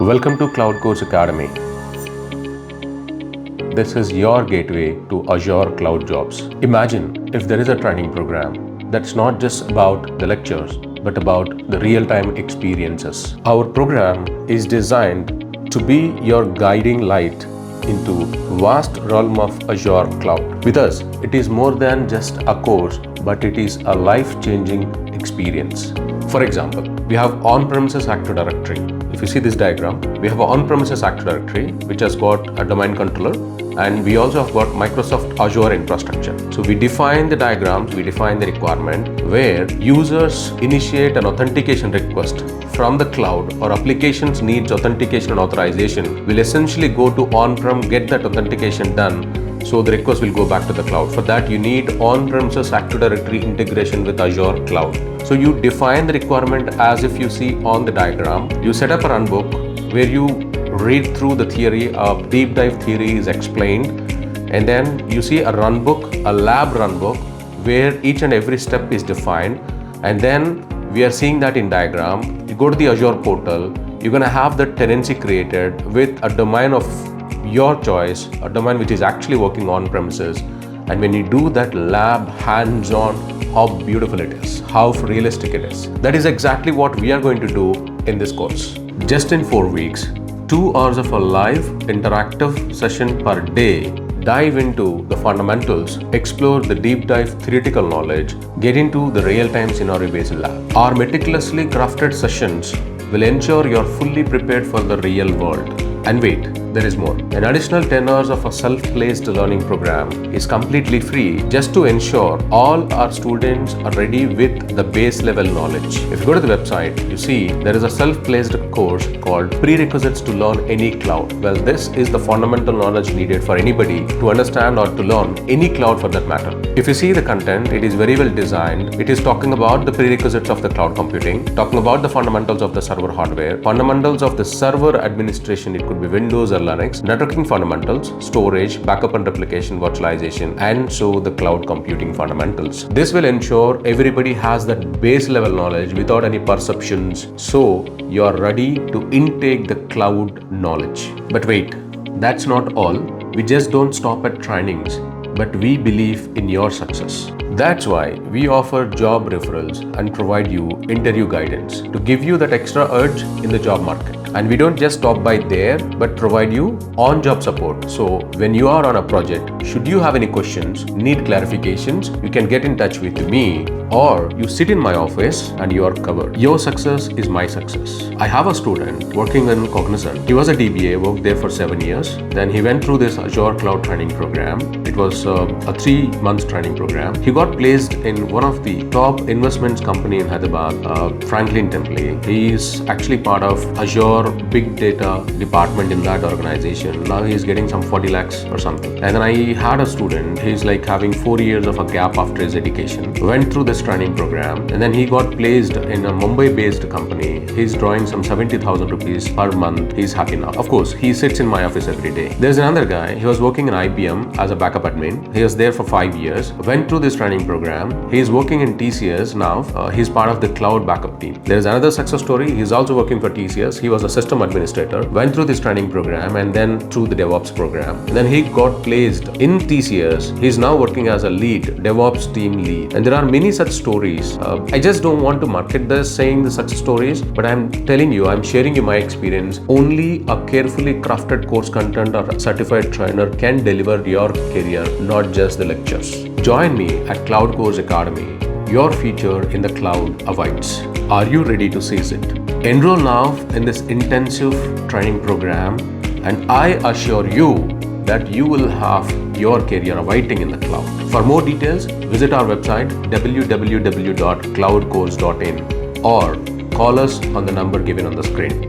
Welcome to Kloud Course Academy. This is your gateway to Azure cloud jobs. Imagine if there is a training program that's not just about the lectures, but about the real-time experiences. Our program is designed to be your guiding light into vast realm of Azure cloud. With us, it is more than just a course, but it is a life-changing experience. For example, we have on-premises Active Directory. If you see this diagram, we have an on-premises Active Directory which has got a domain controller, and we also have got Microsoft Azure infrastructure. So we define the diagrams, we define the requirement where users initiate an authentication request from the cloud or applications needs authentication and authorization will essentially go to on-prem, get that authentication done. So the request will go back to the cloud. For that, you need on-premises Active Directory integration with Azure Cloud. So you define the requirement as if you see on the diagram. You set up a runbook where you read through the theory, a deep dive theory is explained, and then you see a runbook, a lab runbook, where each and every step is defined, and then we are seeing that in diagram. You go to the Azure portal, you're going to have the tenancy created with a domain of your choice, a domain which is actually working on premises. And when you do that lab hands-on, how beautiful it is, how realistic it is. That is exactly what we are going to do in this course. Just in 4 weeks, 2 hours of a live interactive session per day. Dive into the fundamentals, explore the deep dive theoretical knowledge, get into the real-time scenario-based lab. Our meticulously crafted sessions will ensure you're fully prepared for the real world. And wait, there is more. An additional 10 hours of a self-paced learning program is completely free just to ensure all our students are ready with the base level knowledge. If you go to the website, you see there is a self-paced course called Prerequisites to Learn Any Cloud. Well, this is the fundamental knowledge needed for anybody to understand or to learn any cloud for that matter. If you see the content, it is very well designed. It is talking about the prerequisites of the cloud computing, talking about the fundamentals of the server hardware, fundamentals of the server administration. It could be Windows or Linux, networking fundamentals, storage, backup and replication, virtualization, and so the cloud computing fundamentals. This will ensure everybody has that base level knowledge without any perceptions, so you are ready to intake the cloud knowledge. But wait, that's not all. We just don't stop at trainings, but we believe in your success. That's why we offer job referrals and provide you interview guidance to give you that extra urge in the job market. And we don't just stop by there, but provide you on-job support. So when you are on a project, should you have any questions, need clarifications, you can get in touch with me, or you sit in my office and you are covered. Your success is my success. I have a student working in Cognizant. He was a DBA, worked there for 7 years. Then he went through this Azure Cloud training program. It was a 3 months training program. He got placed in one of the top investments company in Hyderabad, Franklin Templeton. He is actually part of Azure big data department in that organization. Now he is getting some 40 lakhs or something. And then I had a student, he's like having 4 years of a gap after his education, went through this training program, and then he got placed in a Mumbai based company. He's drawing some 70,000 rupees per month. He's happy now. Of course, he sits in my office every day. There's another guy, he was working in IBM as a backup admin. He was there for 5 years, went through this training program. He's working in TCS now. He's part of the cloud backup team. There's another success story. He's also working for TCS. He was a system administrator, went through this training program and then through the DevOps program. And then he got placed in TCS. He's now working as a lead, DevOps team lead. And there are many such stories. I just don't want to market this saying the such stories, but I'm telling you, I'm sharing you my experience. Only a carefully crafted course content or a certified trainer can deliver your career, not just the lectures. Join me at Kloud Course Academy. Your future in the cloud awaits. Are you ready to seize it? Enroll now in this intensive training program, and I assure you that you will have your career awaiting in the cloud. For more details, visit our website www.cloudcourse.in or call us on the number given on the screen.